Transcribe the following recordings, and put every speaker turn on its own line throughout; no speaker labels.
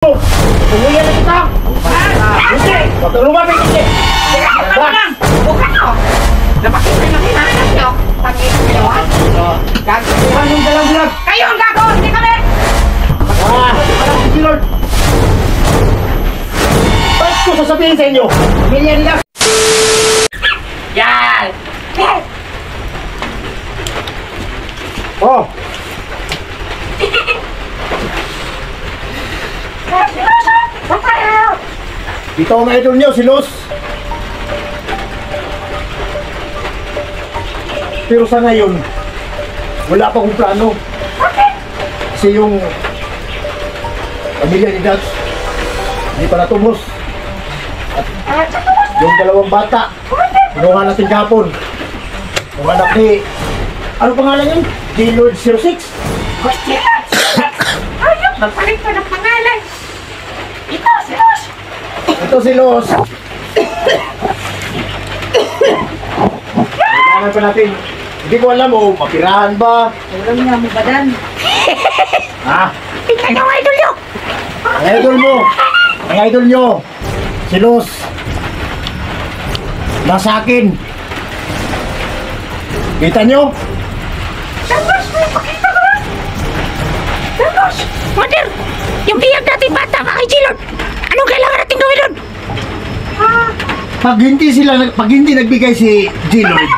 Umuwi na kita! Hindi! Huwag kang lumapit! Hindi!
Bukan mo! Napakita na hinahanap nyo! Pag-ibig nyo, ha?
Gagawin yung dalang bulag!
Kayo ang gago! Hindi kami!
Si Lord! Ba't ko sasabihin sa inyo? Pamilya nila!
Yan!
Oh! Dito ang idol nyo, si Luz! Pero sa ngayon, wala pa akong plano. Kasi yung pamilya ni Dax, hindi pa natubos. At yung dalawang bata, pinuha natin kapon. Yung anak ni, ano pangalan yun? D-Lord 06?
Ayaw! Magpalit ko ng pangalan! Ito, si Luz!
Ito si Luz. Kailangan pa natin. Hindi ko alam o, mapirahan ba?
Alam niya mo ba dan?
Ha?
Tingnan nyo ang idol nyo!
Ang idol mo! Ang idol nyo! Si Luz! Nasa akin! Kita nyo?
Dangos! May pakita ko lang! Dangos! Mother! Yung biyag natin bata, mga G-Lord! Anong kailangan natin gawin doon?
Pag hindi nagbigay si G-Lord,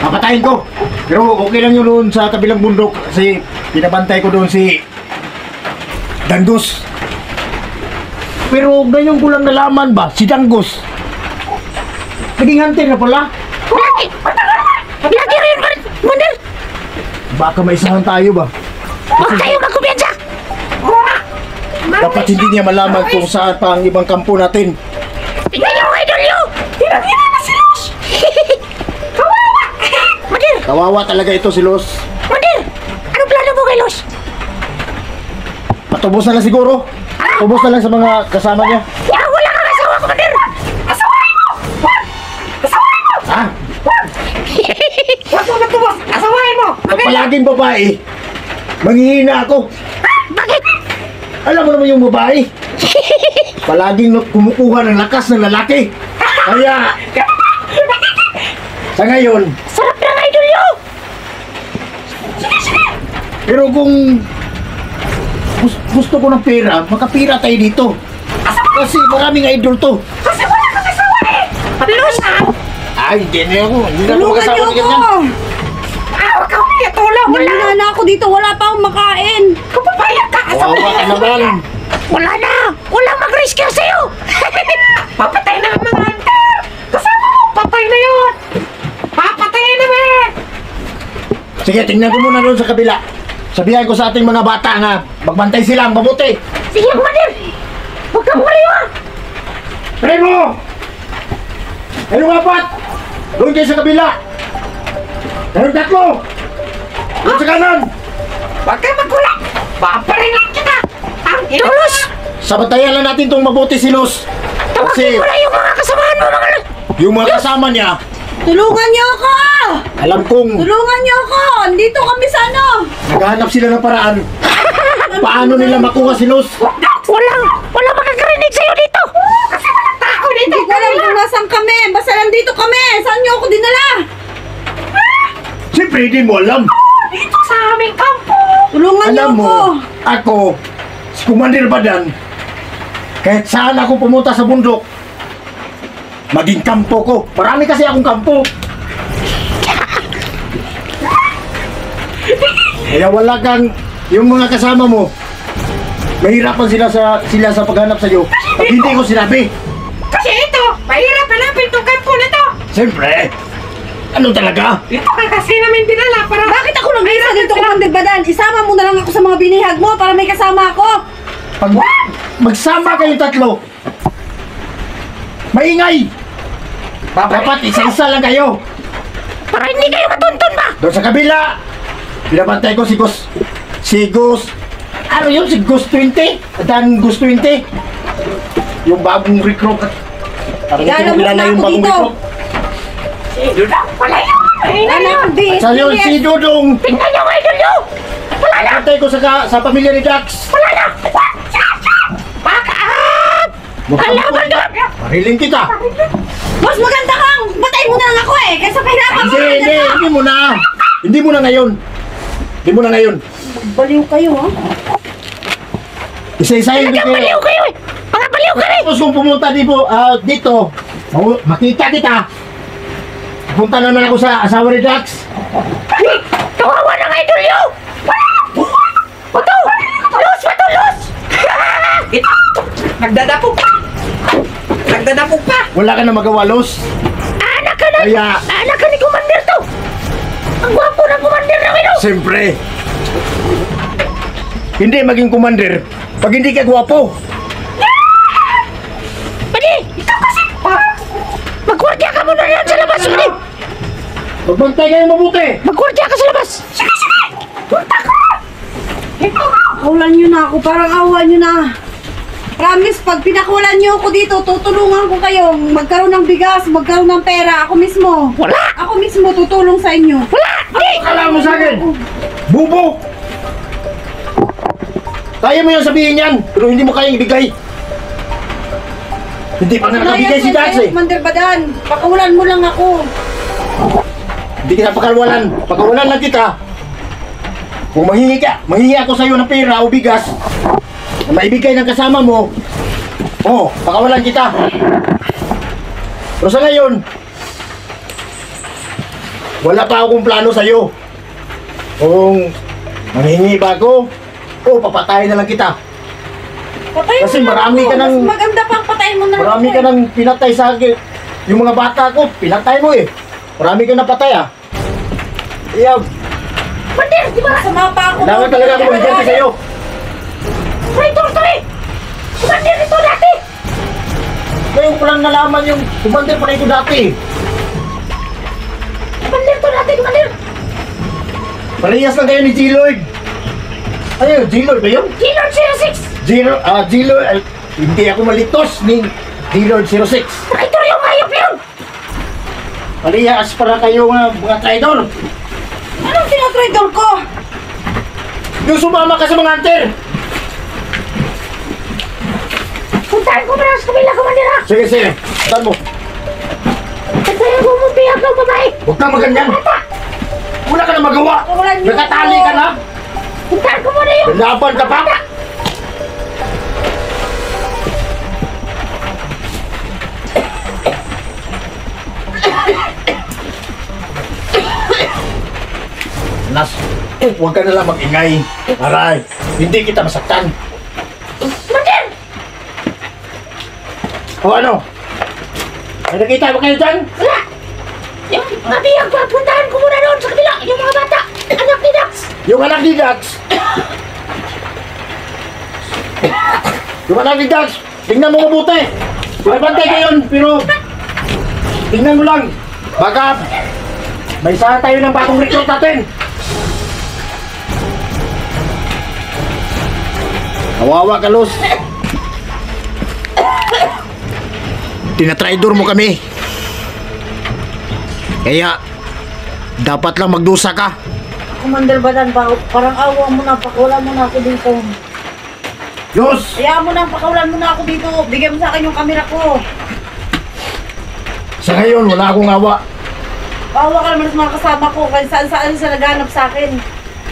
papatayin ko. Pero okay lang yun doon sa kabilang bundok kasi pinabantay ko doon si Danggos. Pero ngayon ko lang nalaman ba, si Danggos naging hunter na pala.
Lagi! Lagi rin, Mother!
Baka may isahan tayo ba?
Huwag kayo magkumbensya!
Dapat hindi niya malaman kung saan pa ang ibang kampo natin.
Tingnan niyo ang idol niyo! Tingnan na si Luz! Kawawa! Mother!
Kawawa talaga ito si Luz.
Mother! Anong plano mo kay Luz?
Patubos na lang siguro. Tubos na lang sa mga kasama niya.
Wala kang asawa ko, Mother! Asawain mo! Asawain mo!
Ha?
Huwag mo matubos! Asawain mo!
Pag palaging babae, manghihina ako.
Bakit?
Alam mo naman yung babae. Palaging kumukuha ng lakas ng lalaki. Kaya, sa ngayon,
Sarap ng idol niyo!
pero kung gusto ko ng pera, makapira tayo dito. Kasi maraming idol to.
Kasi wala kang asawa eh! Luz!
Ay, hindi na ako. Hindi na ako
Tulungan
magkasama
niyo
ng
ako!
ganyan.
Huwag kang tulong!
Wala na ako dito, wala pa akong makain.
Kapapayag ka!
Kawawa ka naman.
Wala na! Walang mag-rescue sa'yo! Papatay na ang mga hunter! Kasama mo! Patay na yun! Papatay naman!
Sige, tingnan ko muna doon sa kabila. Sabihan ko sa ating mga bata nga, magbantay silang mabuti.
Sige, Mother! Huwag kang mariwa!
Primo! Ano nga ba't? Doon kayo sa kabila. Meron tatlo. Doon sa kanan.
Huwag kang magulat! Paparinig kita! Ang Luz!
Sabantayan lang natin itong mabuti si Luz.
Tawagin
Kasi
mo na yung mga kasamahan mo, mga Luz!
yung mga kasama niya,
Tulungan niyo ako!
alam kong
Tulungan niyo ako! Andito kami sa ano?
naghahanap sila ng paraan. Paano nila makuha si Luz?
Walang makakarinig sa'yo dito! Kasi walang tao dito!
Hindi ko alam kung nasaan kami. Basta nandito kami. Saan niyo ako dinala?
Siyempre hindi mo alam.
Dito sa aming kampo!
Tulungan niyo
Alam
ako.
mo, ako, si Commander Badan, kahit saan ako pumunta sa bundok, maging kampo ko. Marami kasi akong kampo. Kaya wala kang, yung mga kasama mo, mahirapan sila sa paghanap sa iyo. Pag hindi ko sinabi,
Kasi ito, mahirap hanapin itong kampo na to!
siyempre, ano talaga?
Ito ka kasi namin dinala para...
Bakit ako lang isa dito, Commander Badan? Isama mo na lang ako sa mga binihag mo para may kasama ako.
Pag magsama kayong tatlo, maingay! Dapat isa-isa lang kayo.
Para hindi kayo matuntun ba?
Doon sa kabila, pinabantay ko si Gus, ano yun, si Gus 20? Dan Gus 20? Yung bagong recruit. Parang hindi
Igala
ko
mo
kilala
na
yung
ako
bagong
dito.
recruit.
Dudang, wala yun!
Wala na akong bis.
Sa yun, si Dudong.
Tingnan niyo ang idol niyo! Wala na!
Pinabantay ko sa pamilya ni Dax.
Wala na!
Barilin kita.
Mas maganda kang patayin mo na lang ako eh. Kaysa pahirapan mo.
Hindi mo na. Hindi mo na ngayon. Hindi mo na ngayon.
Baliw kayo, ha?
Isa-isahin
Talagang baliw kayo eh. Mga baliw ka rin.
Tapos kung pumunta dito, makita kita. Punta naman ako sa asawa ni Dax.
Kawawa ng idol nyo. Bato! Los! Bato! Los!
Nagdadapog pa! Nagdadapog pa!
Wala ka na magawa, Los.
Anak ka na!
Kaya-
Anak ka ni Commander to! Ang gwapo ng Commander namin oh!
Siyempre. Hindi maging commander pag hindi ka gwapo.
Pwede! Ikaw kasi! Magkwardya ka muna yan sa labas! Pwede!
Magbantay kayo mabuti.
Magkwardya ka sa labas! Sige! Sige! Punta ka!
Pakawalan nyo na ako. Parang awa nyo na. Promise, pag pinakawalan nyo ako dito, tutulungan ko kayo. Magkaroon ng bigas, magkaroon ng pera. Ako mismo.
Wala!
Ako mismo tutulong sa inyo.
Wala! Di!
Akala mo sa akin, bubo. Kaya mo yung sabihin yan, pero hindi mo kayang ibigay. Hindi pa nakabigay si Dax eh.
Commander Badan, pakawalan mo lang ako.
Hindi kita pakawalan. Pakawalan lang kita. Kung manghingi ako sa iyo ng pera o bigas na maibigay ng kasama mo, pakawalan kita. Pero sa ngayon, wala pa akong plano sa iyo. Kung manghingi ba ako, papatayin na lang kita.
Patayin
Kasi
mo na
marami
ako.
ka ng-
Mas maganda pang patayin mo na lang
Marami
ako
ka
eh.
nang pinatay sa akin. Yung mga bata ko, pinatay mo eh. Marami ka napatay ah. Kaya,
Commander! Di ba?
Masama pa ako.
kailangan talaga ako magigante sa iyo.
Traitor to eh! Commander ito dati!
Ngayon ko lang nalaman yung commander pa na ito dati.
Commander to dati! Commander!
Parehas lang kayo ni G-Lord. Ano, G-Lord ba yun?
G-Lord 06!
G-Lord, hindi ako malitos ni G-Lord 06.
Traitor yung hayop yun!
Parehas para kayo mga traidor.
Anong tinatraidor ko?
Yung sumama ka sa mga hunter.
Puntahan ko pa lang sa kabila, Commander ha!
Sige, sige. Saan mo?
Puntahan ko mo biyag ng babae!
Huwag kang maganyan. Wala ka na magawa.
Wala niyo
Nakatali
ako.
ka na.
Puntahan ko muna yung...
Laban ka pa. Nas, huwag ka na lang mag-ingay. Aray, hindi kita masaktan.
Commander!
O ano? May nakita ba kayo dyan?
Wala! Yung mga biyag pa, puntahan ko muna doon sa kabila! Yung mga bata! Anak ni Dax!
Yung anak ni Dax. Yung anak ni Dax, tingnan mo mabuti. May bantay ka yun, pero tingnan mo lang. Baka may isa tayo ng bagong recruit natin. Kawawa ka, Los. Tinatraidor mo kami. Kaya dapat lang magdusa ka.
Commander Badan, parang awa mo na. Pakawalan mo na ako dito.
Los!
Hayaan mo na, pakawalan mo na ako dito. Bigyan mo sa akin yung camera ko.
Sa ngayon, wala akong awa.
Awa ka naman sa mga kasama ko. Kaya saan sila naghanap sa akin.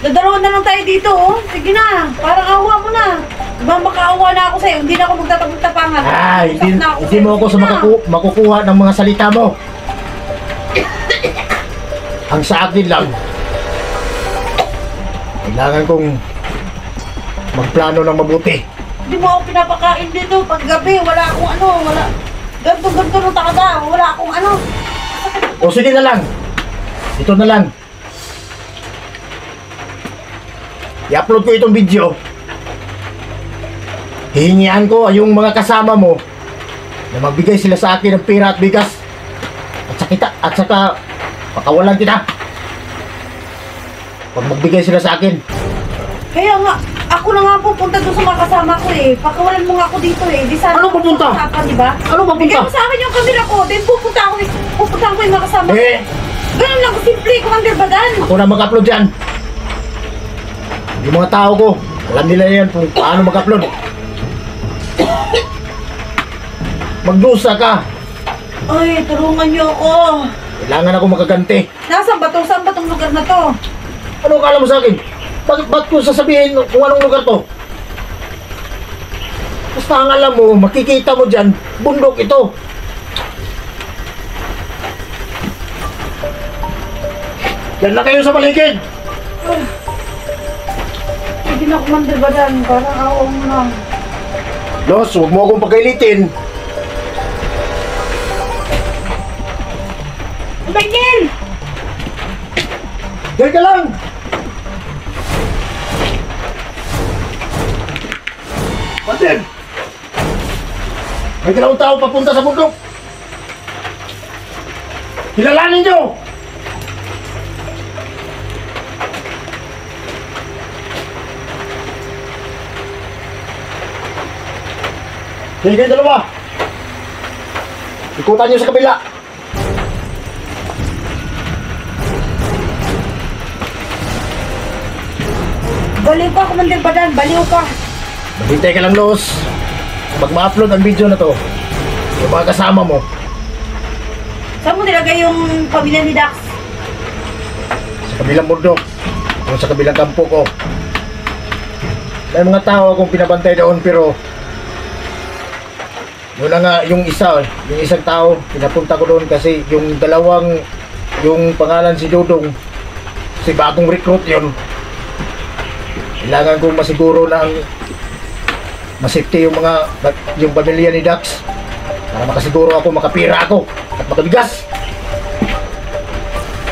Dadalawa na lang tayo dito, oh. Sige na, parang awa mo na. Diba makaawa na ako sa'yo, hindi na ako magtatapag-tapangan.
Ay,
Usap na ako
hindi
sa'yo.
mo ako
Sige
sa
na.
makukuha ng mga salita mo. Ang sa akin lang, kailangan kong magplano ng mabuti.
Hindi mo ako pinapakain dito. Pag gabi, wala akong ano, wala. Ganto-ganto ng takada, wala akong ano.
O sige na lang, ito na lang. I-upload ko itong video. Hihingian ko yung mga kasama mo na magbigay sila sa akin ng pera at bigas. At saka pakawalan kita. Pag magbigay sila sa akin.
Kaya nga, ako na nga pupunta doon sa mga kasama ko eh. Pakawalan mo nga ako dito eh. Di sana
Ano pupunta?
usapan, di ba?
Ano pupunta?
Bigyan mo sa akin yung camera ko, then pupunta ako eh. Pupunta ko yung mga kasama ko.
Eh,
Ganun lang, simple, Commander Badan.
ako na mag-upload dyan. Yung mga tao ko, alam nila yan kung paano mag-upload. magdusa ka.
Ay, tulungan niyo ako.
Kailangan ako makaganti.
Nasaan ba to? Saan ba tong lugar na to?
Ano akala mo sa akin? Ba't ko sasabihin kung anong lugar to? Basta ang alam mo, makikita mo dyan, bundok ito. Yan na kayo sa paligid.
Sige na, Commander Badan. Parang awa mo na.
Los, huwag mo akong pagkailitin.
Tumingin!
Diyan ka lang. Patin! May dalawang tao papunta sa bundok. Kilalanin nyo! Sige kayo dalawa. Ikutan nyo sa kabila.
Baliw ka, Commander Badan. Baliw ka.
Maghintay ka lang, Los. Pag ma-upload ang video na to, yung mga kasama mo,
Saan mo nilagay yung pamilya ni Dax?
sa kabilang bundok, o sa kabilang kampo ko. May mga tao akong pinabantay doon, pero yun na nga, yung isang tao, pinapunta ko doon kasi yung pangalan si Dudong, si bagong recruit yun. Kailangan kong masiguro na masafety yung pamilya ni Dax para makasiguro ako, makapira ako at makabigas.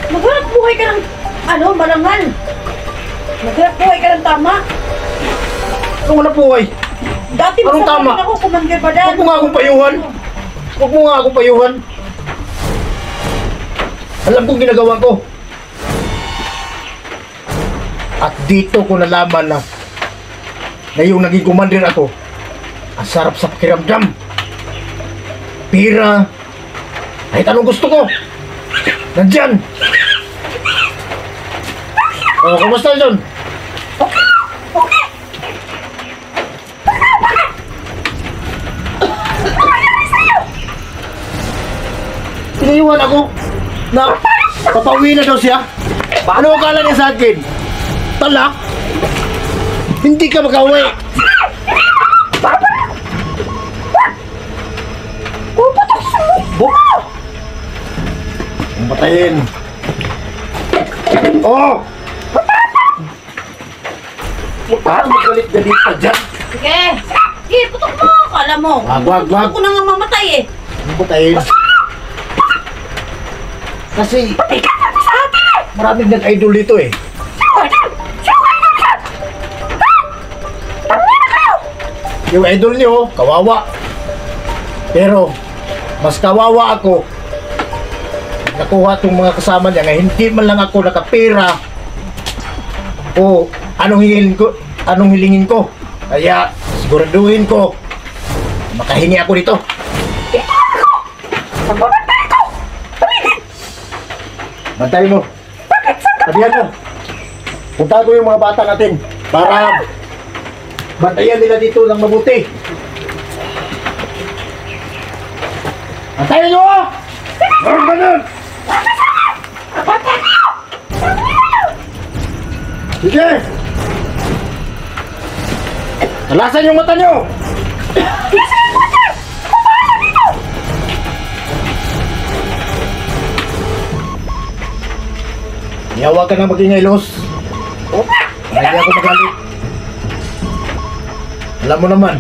Maghanap buhay ka ng, malangal. Maghanap buhay ka ng tama.
Anong wala buhay?
Dati
Anong
masama
tama?
rin ako, Commander Badan.
Huwag mo nga akong payuhan. Huwag mo nga akong payuhan. Alam kong ginagawa ko. At dito ko nalaman na yung naging commander ako, ang sarap sa pakiramdam. Pira, kahit anong gusto ko, nandyan. O, kumusta yun? Iniiwan ako na papauwi na daw siya. Ano akala niya sa akin? Talak? Hindi ka makauwi. Patayin. Oh! Paano magalit-galit pa dyan?
Sige. Sige, putok mo. Kala mo.
Wag.
Gusto ko na nga mamatay eh.
Patayin. Kasi maraming nag-idol dito eh. Yung idol niyo, kawawa. Pero, mas kawawa ako. Nakuha itong mga kasama niya nga hindi man lang ako nakapira o anong hilingin ko. Kaya, siguraduhin ko makahingi ako dito. Bantay mo. Sabihan mo. Punta ko yung mga bata natin para bantayan nila dito ng mabuti. Bantayan nyo! Meron ba nun? Sige! Nalasan yung mata nyo! Iyawa ka na magingay, Los. Hindi ako magalit. Alam mo naman,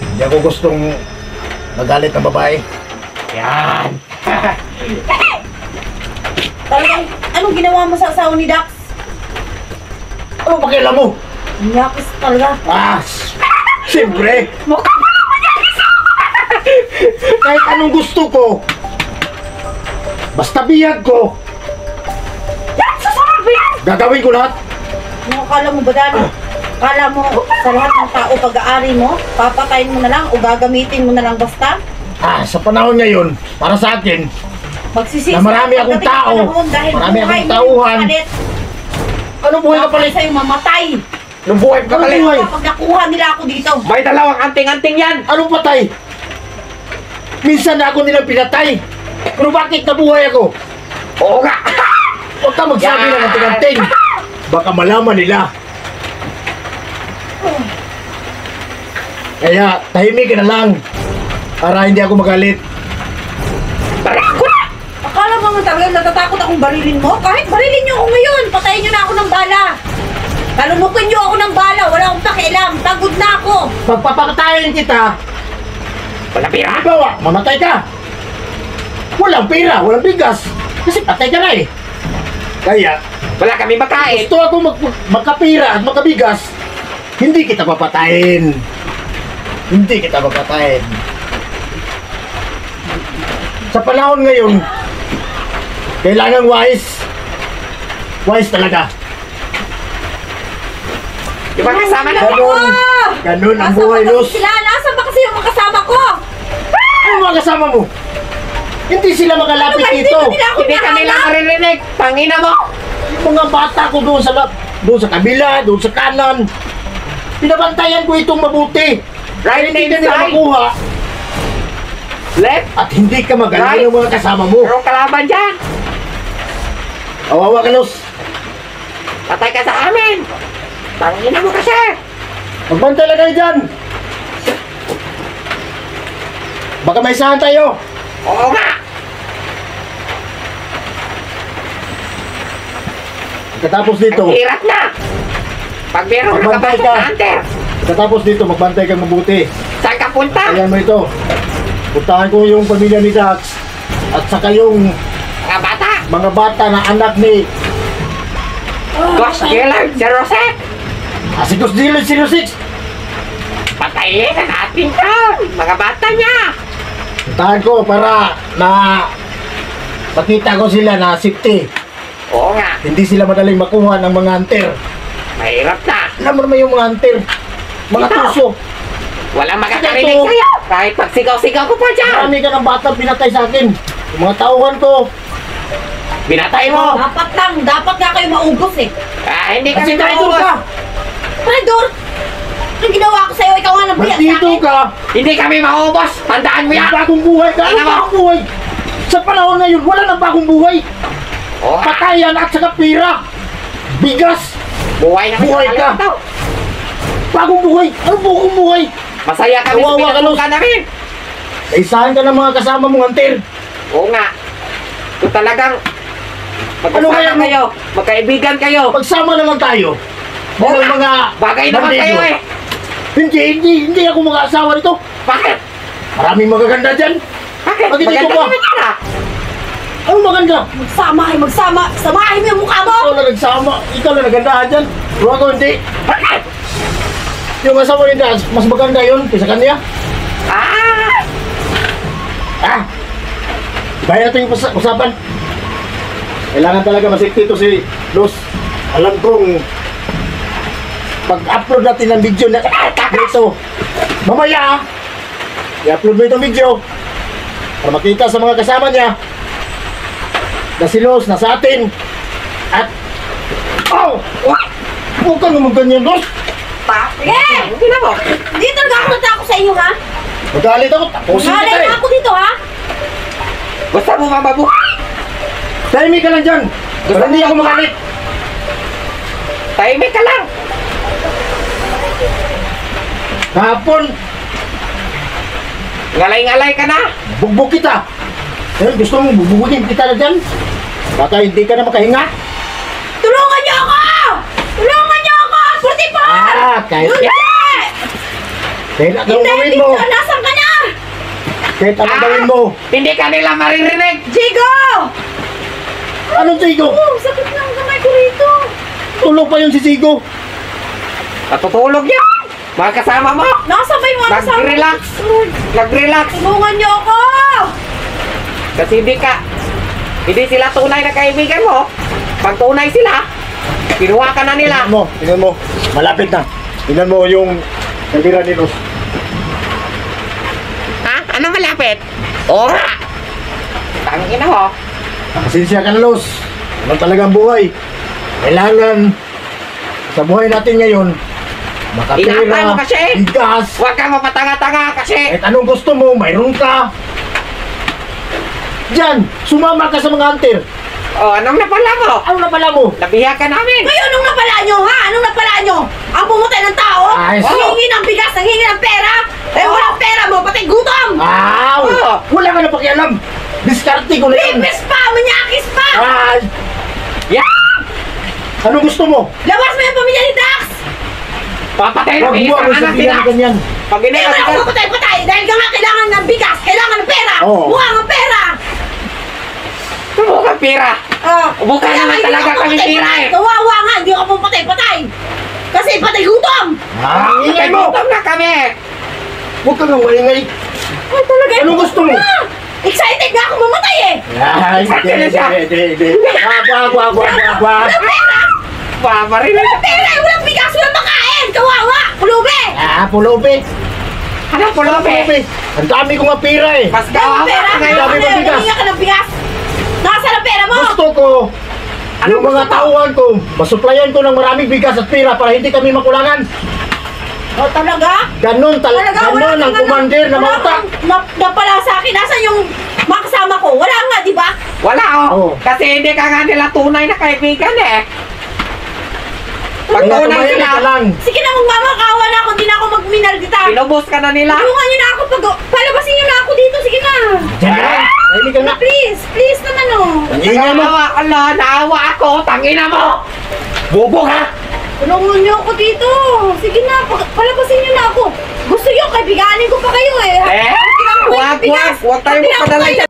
hindi ako gustong magalit ng babae. Yan!
Talagang, anong ginawa mo sa asawa ni Dax?
Ano pakialam mo?
Nyakis talaga.
Siyempre! Kahit anong gusto ko, basta biyag ko, gagawin ko lahat.
Ano akala mo ba, Dani? Akala mo sa lahat ng tao pag-aari mo, papatayin mo na lang o gagamitin mo na lang basta?
Sa panahon ngayon, para sa akin,
Magsisisi
na marami
ka
akong
pagdating ng
tao,
panahon dahil
marami
buhay
akong
mo
tauhan.
yung kapalit.
anong buhay ka
Dapat
palit?
sa'yo mamatay.
Nung buhay ka
Anong
palit.
buhay?
Kapag nakuha nila ako dito.
May dalawang anting-anting yan.
Anong patay? Minsan na ako nilang pinatay. Pero bakit nabuhay ako?
Oo nga.
Huwag ka magsabi
Yan.
ng anting-anting. Baka malaman nila. Kaya tahimik ka na lang. Para hindi ako magalit.
Barako na.
Akala mo naman talaga natatakot akong barilin mo? Kahit barilin niyo ako ngayon, patayin niyo na ako ng bala. Kalumukin niyo ako ng bala, wala akong pakialam. Pagod na ako.
Pagpapakatayin kita,
Wala pira.
halimbawa, mamatay ka. Walang pera, walang bigas. Kasi patay ka na eh. Kaya,
Wala kami makain.
gusto ako magkapira at magkabigas, hindi kita papatayin. Hindi kita papatayin. Sa panahon ngayon, kailangan wise. Wise talaga.
Yung mga kasama na.
Ganun. Ganun ang buhay,
Nasaan ba
Luz.
kasi sila? Nasaan ba kasi yung mga kasama ko?
Ano mga kasama mo? Hindi sila
Ano
makalapit
ba, hindi
dito.
ba nila ako
Hindi ka nila
hinahanap?
maririnig. Pangina mo.
Yung mga bata ko doon sa kabila, doon sa kanan. Pinabantayan ko itong mabuti.
Right
Hindi ka
hand
nila
side.
makuha
Left.
at hindi ka magaling ng mga kasama mo.
Merong kalaban dyan.
Awawa ka, Luz.
Patay ka sa amin. Pangina mo kasi.
Magbantay lang kayo dyan. Baka may isahan tayo.
Oo nga.
Katapos dito,
Ang hirap na. Pag meron
Magbantay
nakapasok
ka.
na hunter.
katapos dito, magbantay kang mabuti.
Saan ka punta?
Ayan mo ito. Puntahan ko yung pamilya ni Dax at saka yung
Mga bata.
mga bata na anak ni
Ghost Killer 06.
Asigos Dillon 06.
Patayin na natin to. Mga bata niya.
Puntahan ko para na pakita ko sila na safety.
Oo nga.
Hindi sila madaling makuha ng mga hunter.
Mahirap na.
Alam mo naman yung mga hunter. Mga
Ito.
tuso.
Walang makakarinig
Ito.
sa'yo. Kahit pagsigaw-sigaw ko pa dyan.
Marami ka ng bata pinatay sa akin. Yung mga tauhan ko.
Binatay mo.
Dapat nga kayo maubos eh.
Ah, hindi
Kasi
kami
traitor ka.
Traitor! Anong ginawa ko sa'yo? Ikaw nga nang biyak sa
Bandito
akin.
ka.
Hindi kami maubos. Tandaan mo
May
yan.
bagong buhay ka. Ano
Tingnan mo.
bagong buhay? Sa panahon na yun, wala nang bagong buhay.
Oo nga.
Patayan at saka pira. Bigas.
Buhay naman
Buhay
sa
ka.
kalimutan.
Bagong buhay. Ano bagong buhay?
Masaya kami sa
Kawawa ka,
pinatuka namin.
Naisahan ka ng mga kasama mong hunter.
Oo nga. Kung talagang
Ano kaya
magkasama
mo-
kayo, magkaibigan kayo.
Pagsama na lang tayo.
Oo
Bilang
nga.
mga
Bagay naman
bandido.
kayo eh.
Hindi ako mag-aasawa nito.
Bakit?
Maraming magaganda dyan.
Bakit?
Bakit
Maganda
ito ba?
naman yan ah.
Ano maganda?
Magsama. Samahin mo yung mukha mo.
Ikaw na nagsama. Ikaw na nagandahan dyan. Pero ako hindi.
Bakit?
Yung asawa ni Daz, mas maganda yun kaysa kanya.
Ah!
Ah! Kaya natin yung usapan. Kailangan talaga masikti ito si Luz. Alam kong pag-upload natin ng video na dito. Mamaya, i-upload mo itong video para makita sa mga kasama niya na si Luz nasa atin. At, oh! Huwag ka naman ganyan, Luz.
Eh!
Hindi na mo.
Hindi talaga ako natakot sa inyo, ha?
Magalit ako, tapusin kita
Ngalay
eh.
na ako dito, ha?
Gusto mo mababuhay?
Tahimik ka lang dyan. Para hindi ako magalit.
Tahimik ka lang.
Kahapon,
Ngalay-ngalay ka na.
bugbog kita. Eh, gusto mong bubugin kita na dyan? Baka hindi ka na makahinga.
Tulungan niyo ako! Tulungan niyo ako! 44!
Kahit,
Hindi!
kahit anong
Hindi!
gawin
Hindi!
mo.
Nasaan ka na?
Kahit anong gawin mo.
Hindi ka nila maririnig.
Jigo!
Anong Sigo?
Oh, sakit na ang kamay ko rito.
Tulog pa yun si Sigo.
Natutulog yan. Mga kasama mo.
Nasaan ba yung mga kasama?
Mag-relax. Mag-relax.
Tulungan niyo ako!
Kasi hindi sila tunay na kaibigan mo. Pag tunay sila, kinuha ka na nila.
Tingnan mo. Malapit na. Tingnan mo yung nabira ni Luz.
Ha? Ano malapit? Oo nga. Tangina mo.
Pasensya ka na, Luz. Ano talagang buhay? Kailangan sa buhay natin ngayon,
Inakay
makapira,
mo kasi.
bigas,
Huwag kang mapatanga-tanga kasi.
kahit anong gusto mo, mayroon ka. Diyan, sumama ka sa mga hunter.
Oh, anong napala mo?
Ano na pala mo?
Nabiya ka namin.
Kayo, anong napala nyo, ha? Anong napala nyo? Ang pumatay ng tao?
Ay,
Nangingi ng bigas, nangingi ng pera? Eh, walang pera mo, pati gutom!
Wala ka na pakialam. Diskarte ko na yan.
Pipis pa! Manyakis pa!
Ay,
Yeah!
ano gusto mo?
Labas mo yung pamilya ni Dax!
Papatay na
Huwag
may
mo
isang
ako
anak
sabihan
nila.
ng ganyan.
Pag
Hindi
ginagawa
mo na
ka,
ako patay-patay dahil ka nga kailangan ng bigas, kailangan ng pera!
Oo.
Mukha ng pera!
Subukan pira. Mukha
Kaya
naman
nga, hindi
talaga
ako
kami
patay-patay.
pira eh.
Kawawa nga, hindi ako pong patay-patay! Kasi patay gutom!
Ang ingay mo!
Gutom na kami.
Huwag ka nang maingay.
Ay, talaga.
Anong gusto mo?
Excited nga ako mamatay eh!
Ay,
Sakit na siya.
hindi. Wag.
Walang pera!
Paparin na.
Walang pera! Walang bigas! Walang makain! Kawawa! Pulubi!
Pulubi.
Anong pulubi?
Ang dami kong pira eh.
Mas
Walang
kawawa
pera!
ka
Ang
ngayon.
dami ng bigas.
Nangingi ka ng bigas! Nasaan ang pera mo?
Gusto ko,
Ano
yung mga
gusto mo?
tauhan ko, masuplayan ko ng maraming bigas at pira para hindi kami makulangan.
Oh, talaga?
Ganon
Talaga?
ganon ang commander na mautak.
Napala sa akin. Nasaan yung mga kasama ko? Wala nga, di ba?
Wala
Oo.
oh. Kasi hindi ka nga nila tunay na kaibigan eh. Pag
Kaya
tunay
tumahimik ka
sila,
lang.
Sige na, magmamakawa na ako. Hindi na ako magminaldita.
pinubos ka na nila.
Tulungan niyo na ako. Palabasin niyo na ako dito. Sige na.
Diyan na lang. Tahimik ka na.
Please. Please naman, oh.
Ang ingay mo.
Naawa, ala, naawa ako. Tangina mo. Bobo ka.
Tulungan niyo ako dito. Sige na, palabasin niyo na ako. Gusto niyo, kaibiganin ko pa kayo eh.
Eh, wag tayong magpadala dyan.